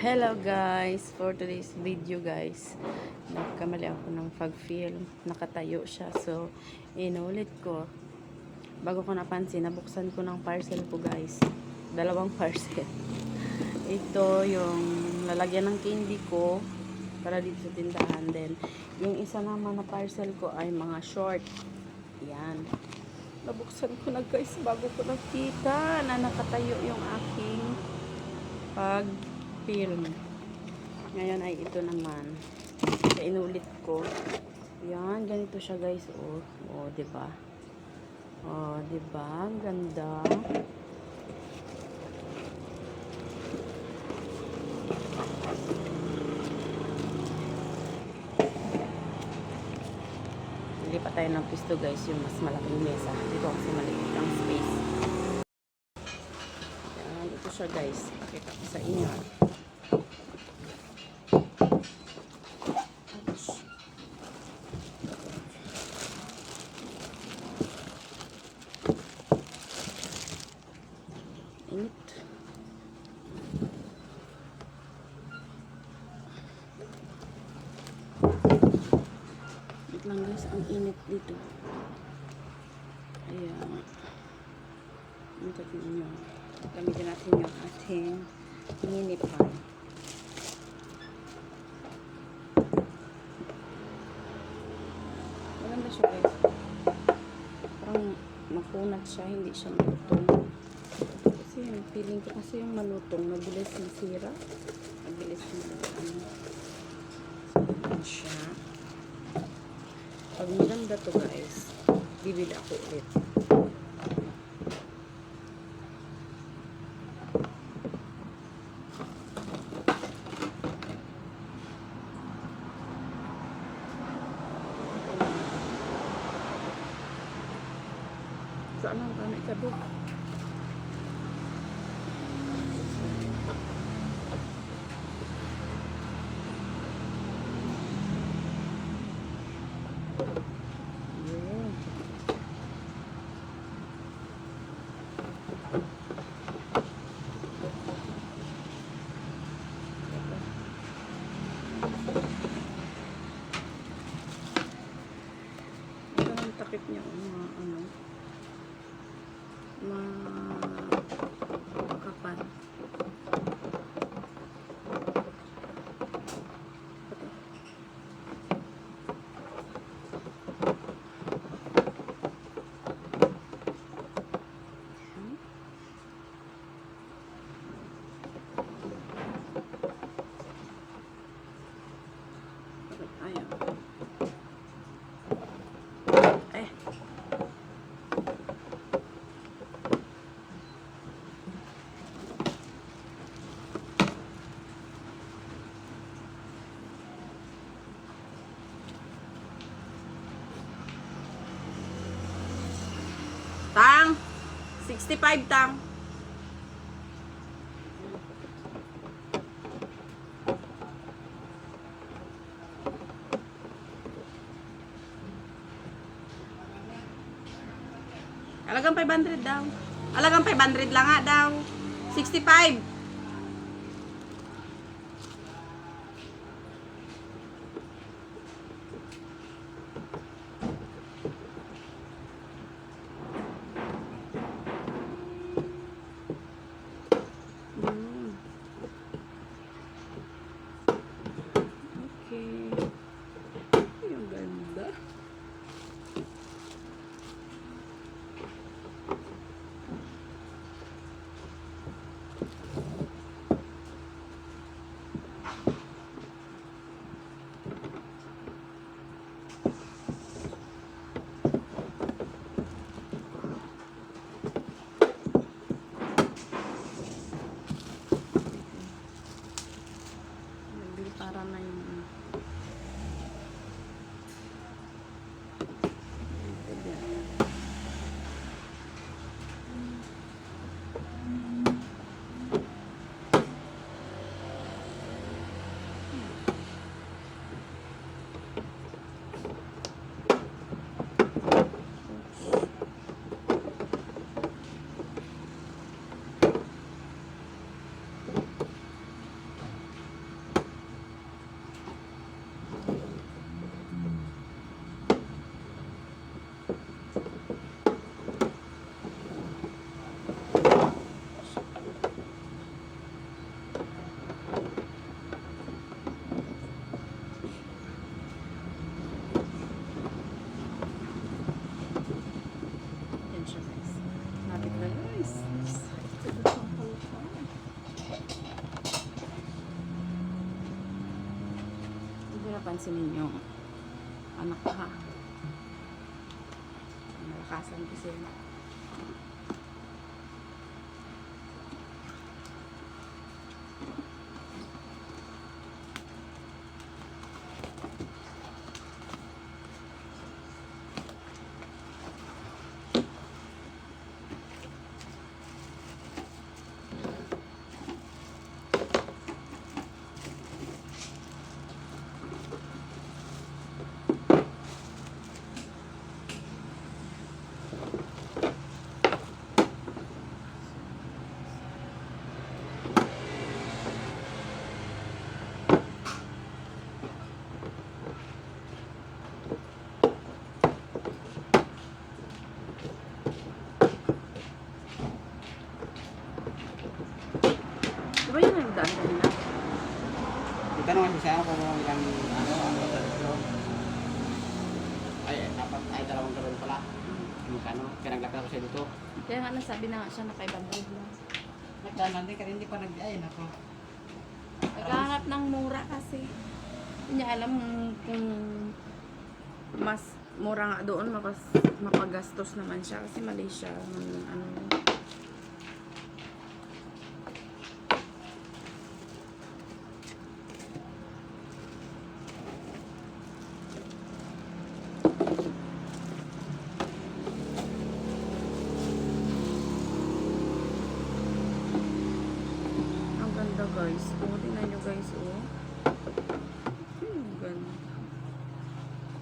Hello guys, for today's video guys, nagkamali ako ng pag-film, nakatayo siya, so inulit ko. Bago ko napansin, nabuksan ko ng parcel ko guys, dalawang parcel. Ito yung lalagyan ng candy ko para dito sa tindahan, then yung isa naman na parcel ko ay mga short. Yan, nabuksan ko na guys, bago ko nakita na nakatayo yung aking pag-film. Ngayon ay ito naman. Kaya inulit ko. Yan, ganito siya guys. Oh, 'di ba? Oh, 'di ba? Ang ganda. Hindi pa tayo ng pisto guys, yung mas malaking mesa. Dito kasi maliit ang space. Yan, ito siya guys. Pakita ko sa inyo. Init. Wait lang guys, ang init dito. Ayan. Tingnan nyo. Gamitin natin yung ating mini pan. Maganda siya guys. Parang makunat siya, hindi siya malutong. Kasi yung feeling ko kasi yung malutong, mabilis masira. Mabilis malutong. So, yun siya. Pag maganda to guys, bibili ako ulit. Saan ang kami ikabot? Ito ang takip niya, mga ano, makapan. Ayan. Eh. Tang! 65 tang! Alagang 500 daw. Alagang 500 lang nga daw. 65. Okay. Yung ganda. napansin ninyo, anak ko ha. Malakasan kasi. Diba yun ang daan kanina? Itanong kasi siya kung ilang ang total ito. Ay, dapat ay 2 galon pala. Magkano? Kaya naglakad ako siya dito. Kaya nga nasabi na nga siya na kay Bandog lang. Nagdanan din kasi hindi pa nag-ay nako. Naghahanap ng mura kasi. Hindi niya alam kung mas mura nga doon, mapagastos naman siya kasi Malaysia. Ano, ang ganda guys. Oh, tingnan nyo guys. Oh. Ang ganda.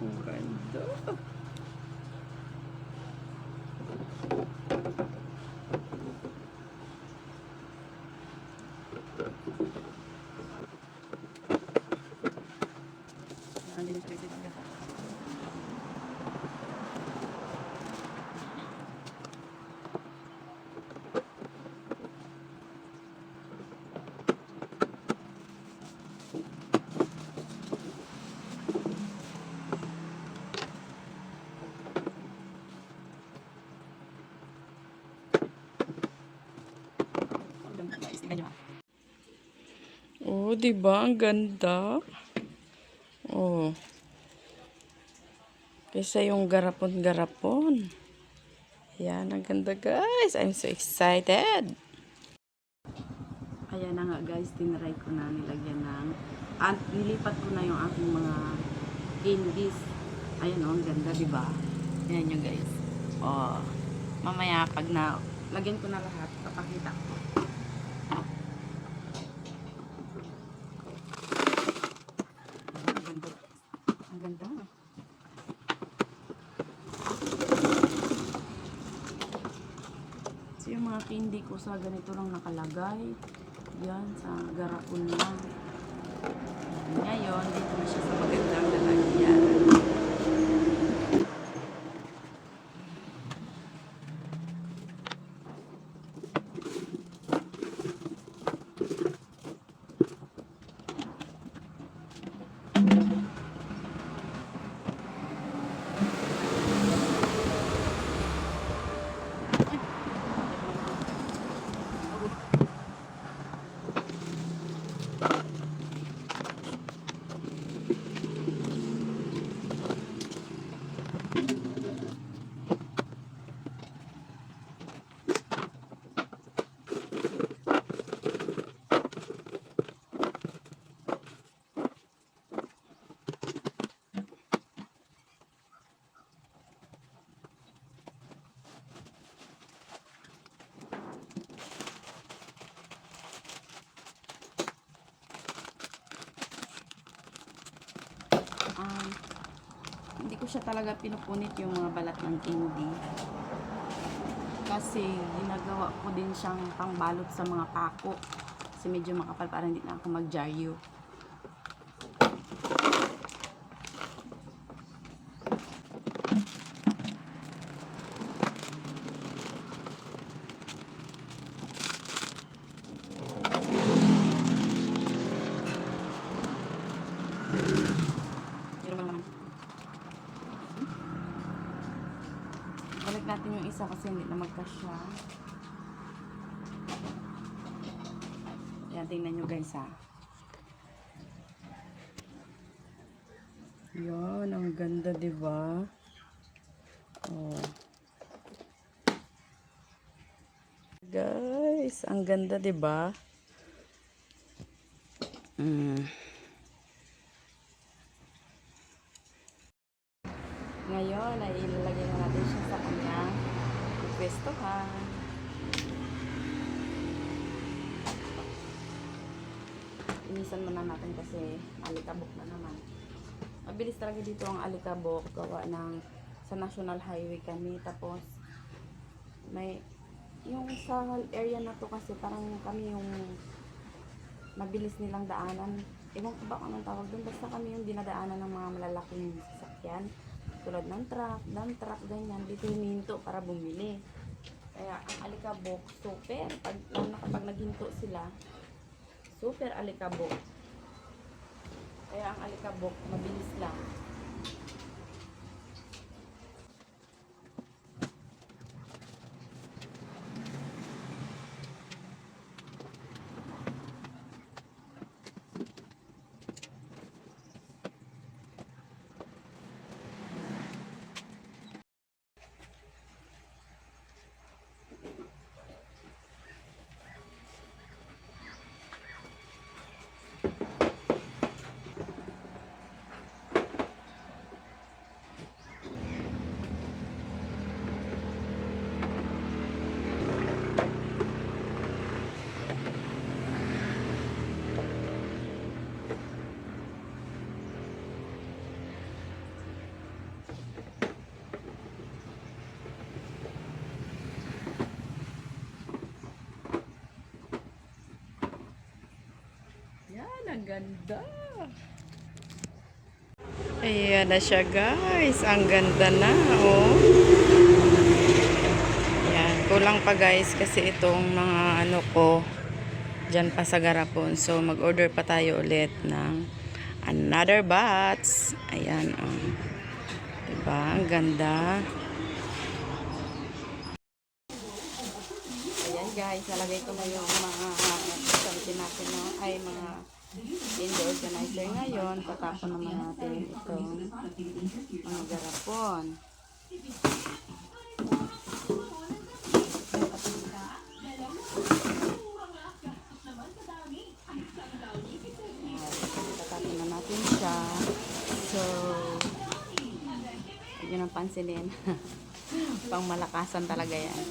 Ang ganda. Hindi na siya kasi talaga. Oh, di ba? Ang ganda. Oh. Kaysa yung garapon-garapon. Ayan, ang ganda guys. I'm so excited. Ayan na nga guys, tinry ko na nilagyan ng nilipat ko na yung aking mga candies. Ayan oh, ang ganda, di ba? Ayan yung guys. Oh. Mamaya pag na lagyan ko na lahat, papakita ko. Ang ganda. So yung mga candy ko sa ganito lang nakalagay. Yan, sa garapon lang. Ngayon, dito na siya sa magandang lalagyan. Hindi ko siya talaga pinupunit yung mga balat ng candy. Kasi ginagawa ko din siyang pangbalot sa mga pako. Kasi medyo makapal para hindi na ako mag-jaryo. Balik natin yung isa kasi hindi na magkasya. Yan, tingnan nyo guys ha. Yan, ang ganda, 'di ba? Oh. Guys, ang ganda, 'di ba? Ngayon ay ilalagay na natin siya sa kanyang pwestohan. Inisan muna natin kasi alikabok na naman. Mabilis talaga dito ang alikabok gawa ng sa National Highway kami, tapos may yung sa area na to kasi parang kami yung mabilis nilang daanan. Ewan ko ba kung anong tawag doon, basta kami yung dinadaanan ng mga malalaking sasakyan tulad ng truck, dump truck, ganyan. Dito huminto para bumili. Kaya ang alikabok super, pag naghinto sila, super alikabok. Kaya ang alikabok mabilis lang. Yan, ang ganda. Ayan na siya, guys. Ang ganda na, oh. Yan, kulang pa, guys, kasi itong mga ano ko dyan pa sa garapon. So, mag-order pa tayo ulit ng another batch. Ayan, oh. Diba? Ang ganda. Ayan, guys. Nalagay ko na yung mga sabihin natin, no? Ay, mga window organizer ngayon. Tatapon naman natin itong mga garapon. Tatapon na natin siya. So, huwag nyo nang pansinin. Pang malakasan talaga yan.